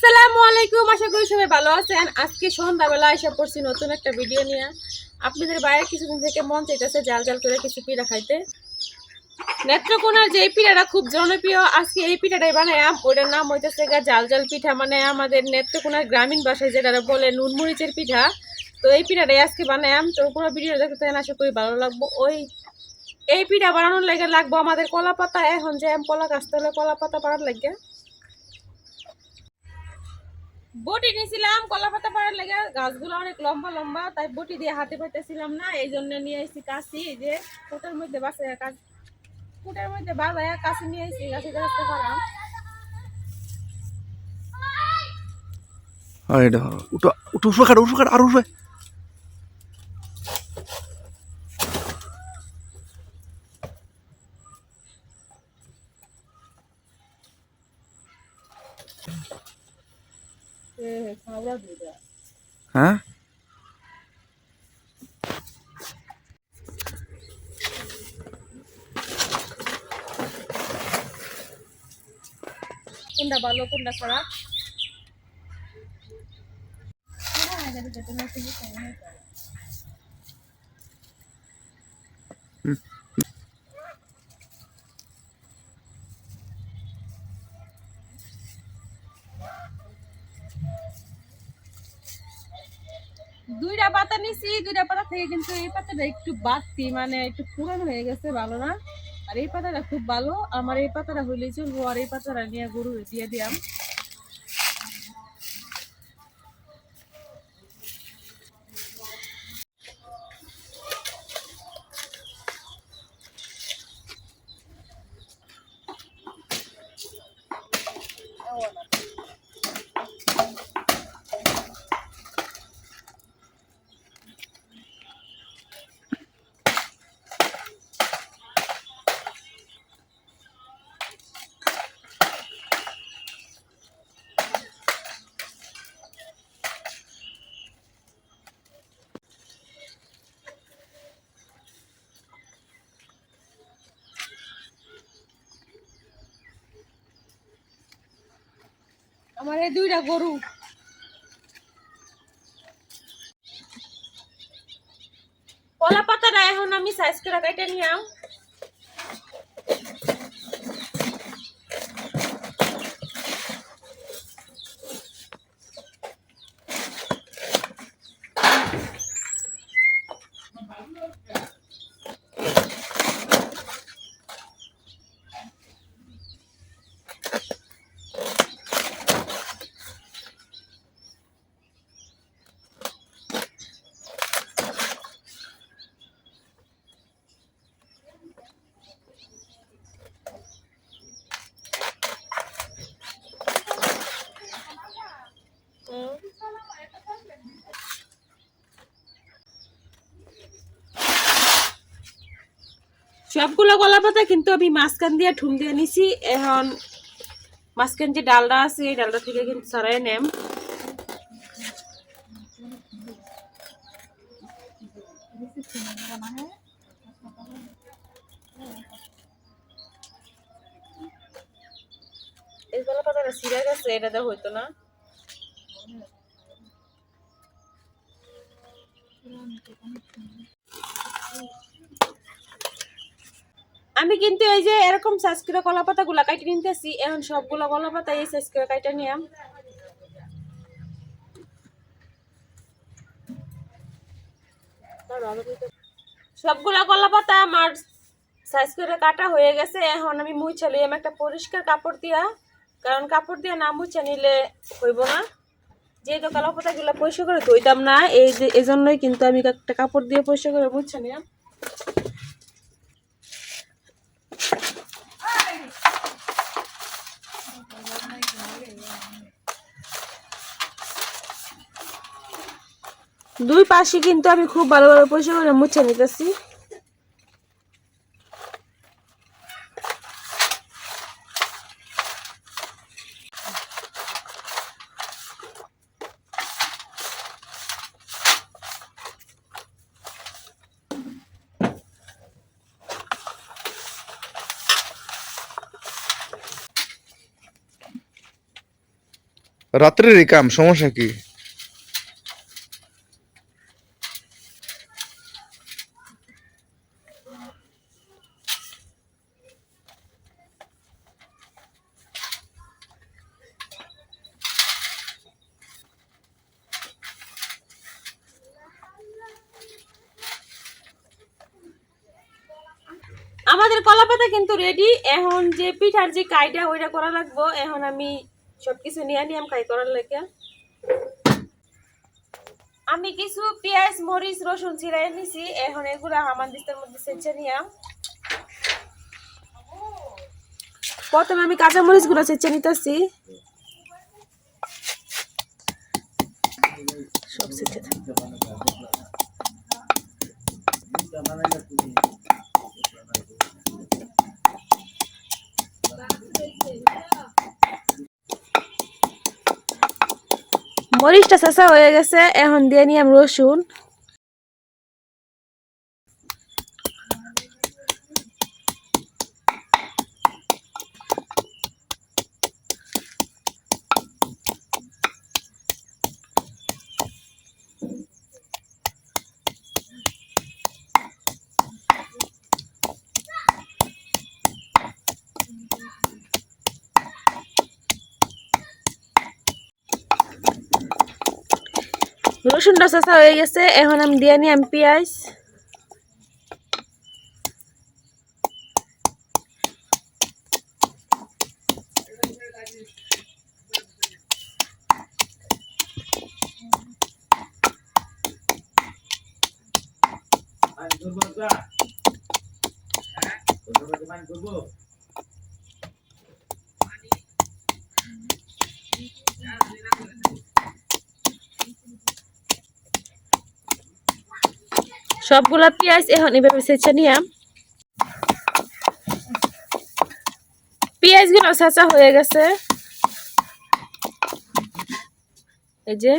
আসসালামু আলাইকুম, আশা করি সবাই ভালো আছেন। আজকে সন্ধ্যাবেলা এসে পড়ছি নতুন একটা ভিডিও নিয়ে। আপনাদের বাইরে কিছুদিন থেকে মন চাইতেছে জাল জাল করে কিছু পিঠা খাইতে। নেত্রকোনার যে এই পিঠাটা খুব জনপ্রিয়, আজকে এই পিঠাটাই বানায়াম। ওইটার নাম হইতেছে জাল জাল পিঠা, মানে আমাদের নেত্রকোনার গ্রামীণ ভাষায় যেটা বলে নুনমরিচের পিঠা। তো এই পিঠাটাই আজকে বানায়াম। তো পুরো ভিডিও দেখতে আশা করি ভালো লাগবো। এই পিঠা বানানোর লেগে লাগবো আমাদের কলা পাতা। এখন যে কলা কাটতে হলে কলা পাতা পাড়ার লাগে বটি নিয়েছিলাম। কলা পাতা পাড়ার লেগে গাছগুলো অনেক লম্বা লম্বা, তাই বটি দিয়ে হাতে পাইতেছিলাম না, এই জন্য নিয়ে এসেছি কাশি। এই যে কুটার মধ্যে বাসে কুটার মধ্যে বাজায় কাশি নিয়ে এসেছি, গাছে গাছতে পারাম। এটা উঠো উঠো উঠো কাট উঠো কাট আর উঠবে হ্যাঁ কোনটা ভালো কোনটা খারাপ দুইটা পাতা নিছি, দুইটা পাতা থেকে কিন্তু এই পাতাটা একটু বাড়তি, মানে একটু পুরানো হয়ে গেছে, ভালো না। আর এই পাতাটা খুব ভালো, আমার এই পাতাটা হইলেই চলবো। আর এই পাতাটা নিয়ে গরু দিয়ে দিলাম। আমার এই দুইটা গরু কলা পাতাটা এখন আমি সাইজ করে কেটে নিলাম। সবগুলো কলা পাতা কিন্তু আমি মাঝখান দিয়ে ঠুম দিয়ে নিছি। এখন মাঝখান যে ডালটা আছে এই ডালটা থেকে কিন্তু সরাই নেম। এই কলা পাতাটা ছিঁড়ে গেছে, এটা দেওয়া হইতো না। আমি কিন্তু এই যে এরকম সাইজ করে কলা পাতা গুলা কাটে নিতেছি। এখন সবগুলো কলা পাতা এই সাইজ করে কাটে নিলাম। সবগুলা কলা পাতা আমার সাইজ করে কাটা হয়ে গেছে। এখন আমি মুছে নিলাম একটা পরিষ্কার কাপড় দিয়া, কারণ কাপড় দিয়ে না মুছে নিলে হইব না। যেহেতু কলা পাতা গুলা পরিষ্কার করে ধুইতাম না, এই জন্যই কিন্তু আমি একটা কাপড় দিয়ে পরিষ্কার করে মুছে নিলাম। দুই পাশে কিন্তু আমি খুব ভালোভাবে পরিষ্কার করে মুছে নিতেছি। রাত্রেরই কাম, সমস্যা কি? আমাদের কলা পাতা কিন্তু রেডি। এখন যে পিঠার যে কাইটা ওইটা করা লাগবো। এখন আমি সবকিছু নিয়ে নিলাম কাই করার লেগে। আমি কিছু পেঁয়াজ মরিচ রসুন ছিঁড়াই নিছি। এখন এগুলা হামানদিস্তার মধ্যে ছেঁচে নিলাম। প্রথমে আমি কাঁচা মরিচ গুলো ছেঁচে নিতেছি। সব ছেঁচে মরিচটা ছেঁচা হয়ে গেছে। এখন দিয়ে নিলাম রসুন। রসুনটা ছেঁচা হয়ে গেছে। এখন আমি দিয়ে নিলাম পেঁয়াজ। সবগুলা পেঁয়াজ এখন এভাবে ছেঁচে নিলাম। পেঁয়াজ গুলো ছেঁচা হয়ে গেছে। এই যে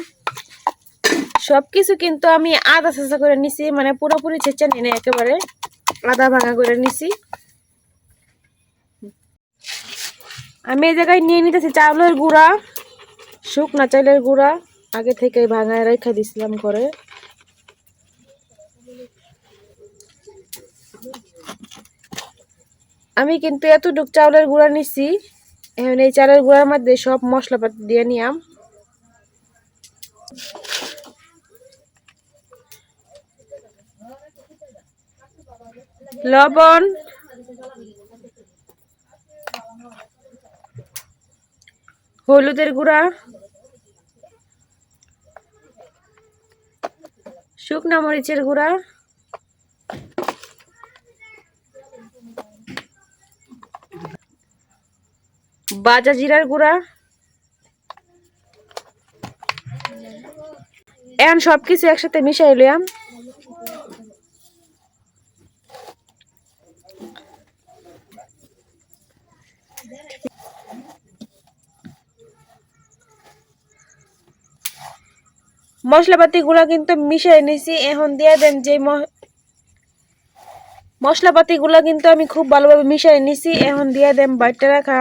সবকিছু কিন্তু আমি আদা ছেঁচা করে নিছি, মানে পুরোপুরি ছেঁচে নিই না, একেবারে আদা ভাঙা করে নিছি। আমি এই জায়গায় নিয়ে নিতেছি চাউলের গুঁড়া, শুকনা চাউলের গুঁড়া। আগে থেকে ভাঙায় রেখে দিছিলাম করে। আমি কিন্তু এতটুক চাউলের গুঁড়া নিছি। এখন এই চাউলের গুঁড়ার মধ্যে সব মশলাপাতি দিয়ে নিলাম। লবণ, হলুদের গুঁড়া, শুকনা মরিচের গুঁড়া, ভাজা জিরার গুঁড়া। এখন সবকিছু একসাথে মিশাই লিয়াম। মশলাপাতি গুলা কিন্তু মিশাই নিছি। এখন দিয়ে দেন যে মশলাপাতি গুলা কিন্তু আমি খুব ভালোভাবে মিশাই নিছি। এখন দিয়ে দেন বাইটে রাখা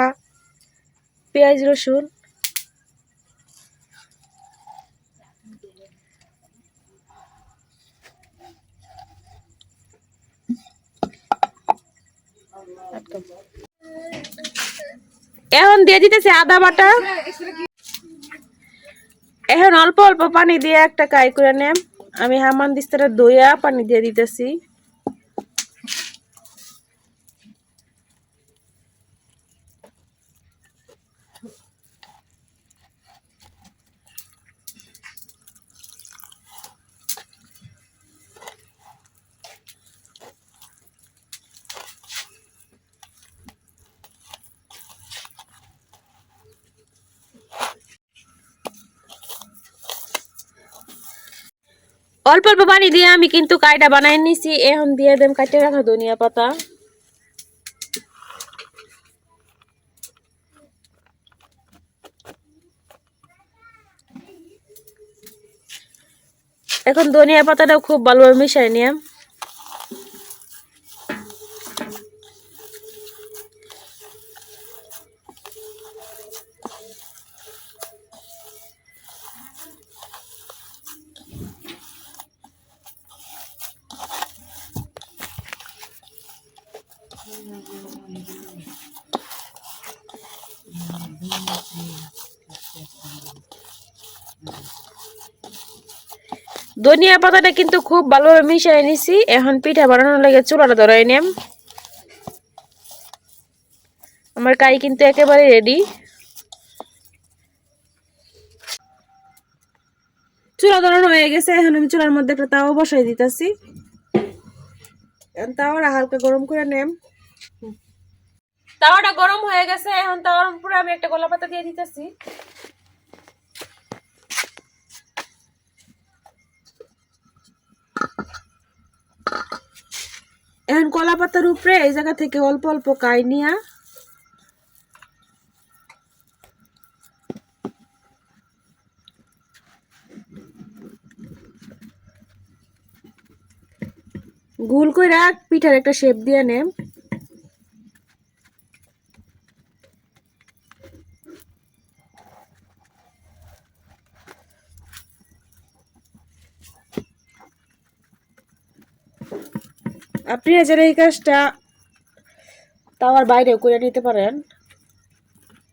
পেঁয়াজ রসুন। এখন দিয়ে দিতেছি আদা বাটা। এখন অল্প অল্প পানি দিয়ে একটা কাই করে নেম। আমি হামানদিস্তাটা দইয়া পানি দিয়ে দিতেছি। অল্প অল্প পানি দিয়ে আমি কিন্তু কাইটা বানাই নিছি। এখন দিয়ে দেম কাটে রাখা ধনিয়া পাতা। এখন ধনিয়া পাতাটাও খুব ভালোভাবে মিশাই নিলাম। ধনিয়া পাতাটা কিন্তু খুব ভালোভাবে মিশিয়ে নিছি। এখন পিঠা বানানোর লাগে চুলাটা ধরাই নেম। আমার কাই কিন্তু একেবারে রেডি। চুলা ধরানো হয়ে গেছে। এখন আমি চুলার মধ্যে একটা তাওয়া বসাই দিতেছি। তাওয়াটা হালকা গরম করে নেম। তাওয়াটা গরম হয়ে গেছে। এখন তাওয়ার উপরে আমি একটা গোলা পাতা দিয়ে দিতেছি। এখন কলা পাতার উপরে এই জায়গা থেকে অল্প অল্প কাই নিয়া গোল কইরা পিঠার একটা শেপ দিয়ে নেম। আপনারা যারা এই কাজটা তাওয়ার বাইরেও করে নিতে পারেন।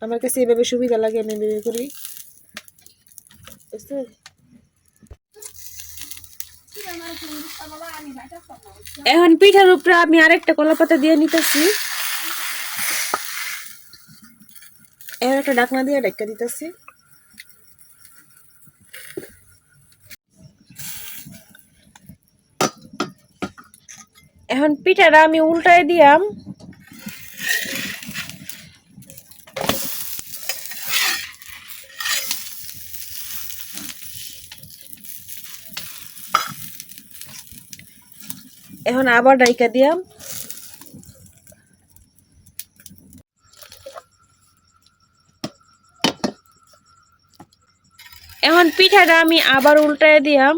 আমার কাছে এইভাবে সুবিধা লাগে, আমি এইভাবে করি। এখন পিঠার উপরে আমি আরেকটা কলা পাতা দিয়ে নিতেছি। এখন একটা ঢাকনা দিয়ে ঢাকা দিতেছি। এখন পিঠাটা আমি উল্টায় দিয়াম। এখন আবার ঢাকা দিয়াম। এখন পিঠাটা আমি আবার উল্টায় দিয়াম।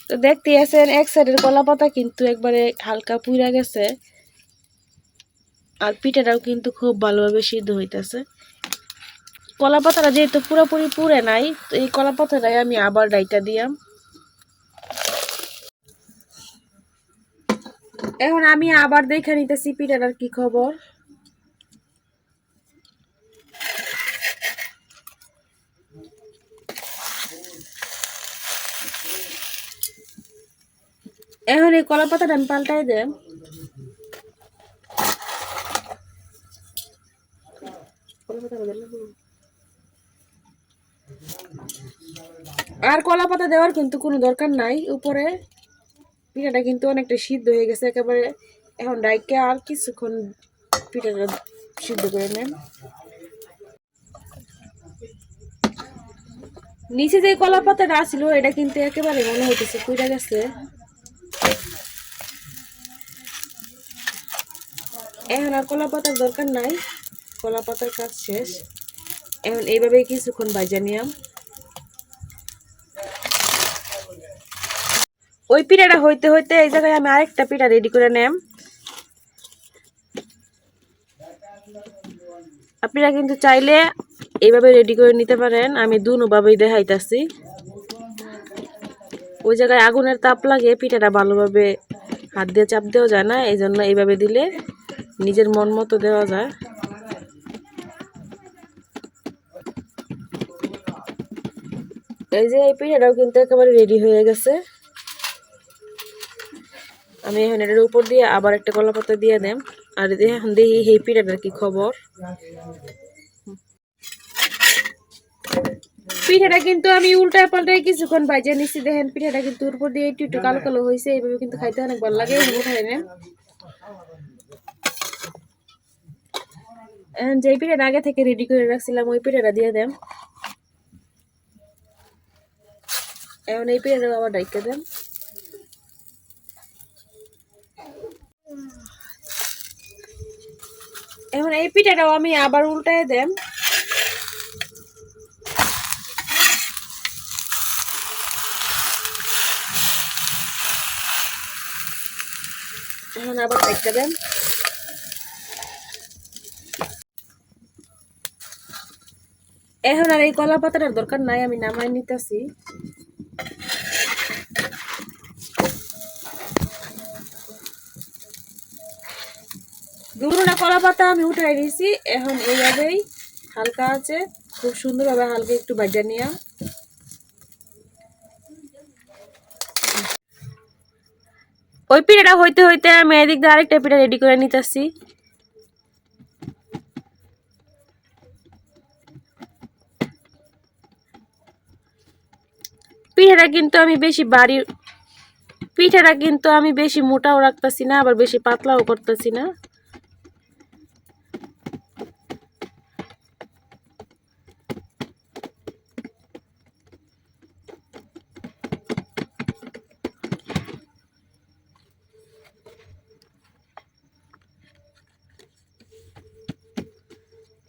তো দেখতে আছেন এক সাইডের কলা পাতা কিন্তু একবারে হালকা পুড়া গেছে, আর পিঠাটাও কিন্তু খুব ভালোভাবে সিদ্ধ হইতেছে। কলা পাতাটা যেহেতু পুরোপুরি পুড়ে নাই, তো এই কলা পাতাটাই আমি আবার ডাইকা দিয়াম। এখন আমি আবার দেখে নিতেছি পিঠাটার কি খবর। এখন এই কলা পাতাটা আমি পাল্টাই দেব। আর কলা পাতা দেওয়ার কিন্তু কোনো দরকার নাই উপরে। পিঠাটা কিন্তু অনেকটা সিদ্ধ হয়ে গেছে একেবারে। এখন ডাইকে আর কিছুক্ষণ পিঠাটা সিদ্ধ করে নেন। নিচে যে কলা পাতাটা ছিল এটা কিন্তু একেবারে মনে হইতেছে পুড়ে গেছে। এখন আর কলা পাতার দরকার নাই, কলা পাতার কাজ শেষ। এখন এইভাবে কিছুক্ষণ ভাজা নিয়াম। ওই পিঠাটা হইতে হইতে এই জায়গায় আমি আরেকটা পিঠা রেডি করে নেম। আপনারা কিন্তু চাইলে এইভাবে রেডি করে নিতে পারেন। আমি দুভাবেই দেখাইতাছি। ওই জায়গায় আগুনের তাপ লাগে, পিঠাটা ভালোভাবে হাত দিয়ে চাপ দেওয়া যায় না, এই জন্য এইভাবে দিলে নিজের মন মতো দেওয়া যায়। এই যে এই পিঠাটাও কিন্তু একেবারে রেডি হয়ে গেছে। আমি এখন এটার উপর দিয়ে আবার একটা কলা পাতা দিয়ে দেম। আর এখন দেখি এই পিঠাটার কি খবর। পিঠাটা কিন্তু আমি উল্টায় পাল্টায় কিছুক্ষণ ভাজে নিচ্ছি। দেখেন পিঠাটা কিন্তু উপর দিয়ে একটু একটু কালো কালো হয়েছে। এইভাবে কিন্তু খাইতে অনেক ভালো লাগে। উঠাই নেন। যে পিঠাটা আগে থেকে রেডি করে রাখছিলাম ওই পিঠাটা দিয়ে দেন। এখন এই পিঠাটা আবার ডাইকে দেন। এখন এই পিঠাটাও আমি আবার উল্টায় দেন। এখন আবার ডাইকা দেন। এখন আর এই কলা পাতাটার দরকার নাই, আমি নামাই নিতেছি। দুটোটা কলা পাতা আমি উঠাই দিয়েছি। এখন এইভাবেই হালকা আছে, খুব সুন্দরভাবে হালকা একটু ভাজা নিয়া ওই পিঠাটা হইতে হইতে আমি এদিক দিয়ে আরেকটা পিঠা রেডি করে নিতেছি। পিঠাটা কিন্তু আমি বেশি মোটাও রাখতেছি না, আবার বেশি পাতলাও করতেছি না।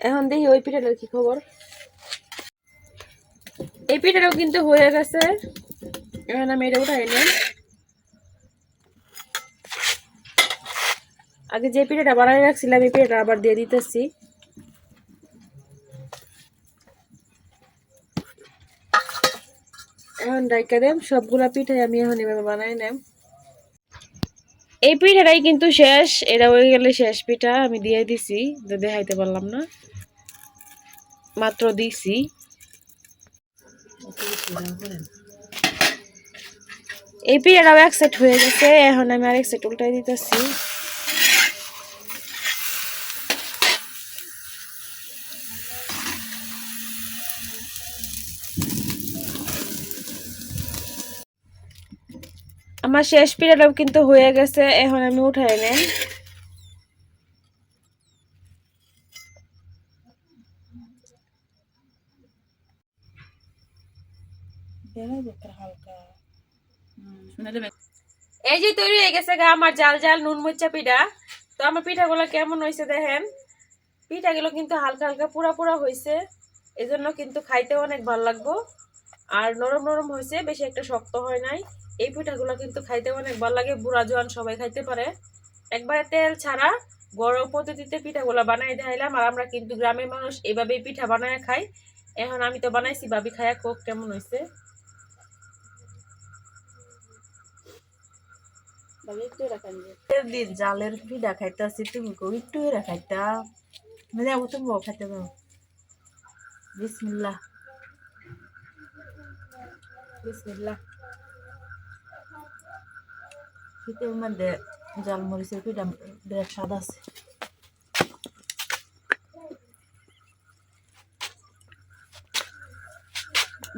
এখন দেখি ওই পিঠাটার কি খবর। এই পিঠাটাও কিন্তু হয়ে গেছে, এখন আমি এটা উঠাই নিই। আগে যে পিঠাটা বানাই রাখছিলাম এই পিঠাটা আবার দিয়ে দিতেছি। এখন ডাইকা দেম সবগুলা পিঠাই আমি এখন এভাবে বানাই নেম। এই পিঠাটাই কিন্তু শেষ, এটা হয়ে গেলে শেষ পিঠা আমি দিয়ে দিছি, দেখাইতে পারলাম না, মাত্র দিছি। এই পিঠাটাও এক সেট হয়ে গেছে, এখন আমি আরেক সেট উল্টাই দিতেছি। আমার শেষ পিঠাটাও কিন্তু হয়ে গেছে, এখন আমি উঠাই নেন। এই যে তৈরি হয়ে গেছে আমার জাল জাল নুন মরিচা পিঠা। তো আমার পিঠাগুলো কেমন হয়েছে দেখেন, পিঠাগুলো কিন্তু হালকা হালকা পুরা পুরা হয়েছে, এজন্য কিন্তু খাইতে অনেক ভালো লাগবো। আর নরম নরম হয়েছে, বেশি একটা শক্ত হয় নাই। এই পিঠাগুলো কিন্তু খাইতে অনেক ভালো লাগে, বুড়া জোয়ান সবাই খাইতে পারে। একবারে তেল ছাড়া গরম পদ্ধতিতে পিঠাগুলো বানাই দেখাইলাম। আর আমরা কিন্তু গ্রামের মানুষ এভাবেই পিঠা বানায় খাই। এখন আমি তো বানাইছি, ভাবি খায়া কোক কেমন হয়েছে। দিন জালের পিঠা খাইতেছি, তুমি একটু খাইতা মানে তুমি খাইতে পারো। বিসমিল্লাহ বিসমিল্লাহ। শীতের মধ্যে জাল মরিচের পিঠা বিরাট স্বাদ আছে।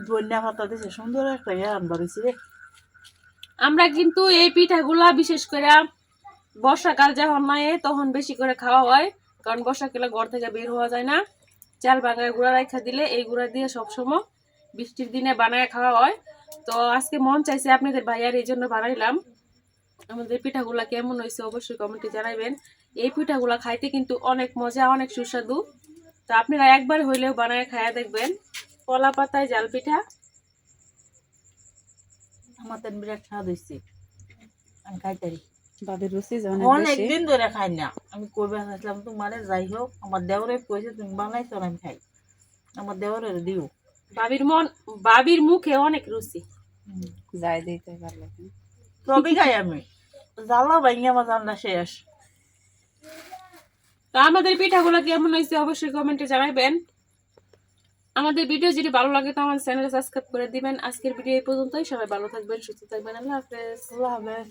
ধনিয়া পাতা দিছে, সুন্দর একটা রান্না হয়েছে রে। আমরা কিন্তু এই পিঠাগুলা বিশেষ করে বর্ষাকাল যখন নাই তখন বেশি করে খাওয়া হয়, কারণ বর্ষাকালে ঘর থেকে বের হওয়া যায় না। চাল ভাঙায় গুঁড়া রাখা দিলে এই গুঁড়া দিয়ে সবসময় বৃষ্টির দিনে বানায় খাওয়া হয়। তো আজকে মন চাইছে আপনাদের ভাইয়ার, এই জন্য বানাইলাম। আমাদের পিঠাগুলা কেমন হয়েছে অবশ্যই কমেন্টে জানাবেন। এই পিঠাগুলা খাইতে কিন্তু অনেক মজা, অনেক সুস্বাদু। তো আপনারা একবার হইলেও বানায় খায়া দেখবেন। কলা পাতায় জাল পিঠা আমার বিরাট স্বাদ হয়েছে, আমি খাইতারি। বাদের রুচি অনেকদিন ধরে খাই না, আমি করবে আসলাম তোমার। যাই হোক, আমার দেওরে কইছে তুমি বানাইছো, আমি খাই। আমার দেওরের দিও। বাবির মুখে অনেক রুচি। যাই দিতে পারলে সবই খাই আমি, জ্বালা ভাঙি আমার রান্না শেষ। তো আমাদের পিঠাগুলো কেমন হয়েছে অবশ্যই কমেন্টে জানাবেন। আমাদের ভিডিও যদি ভালো লাগে তো আমাদের চ্যানেলে সাবস্ক্রাইব করে দিবেন। আজকের ভিডিও এই পর্যন্তই। সবাই ভালো থাকবেন, সুস্থ থাকবেন। আল্লাহ হাফেজ। আল্লাহ হাফেজ।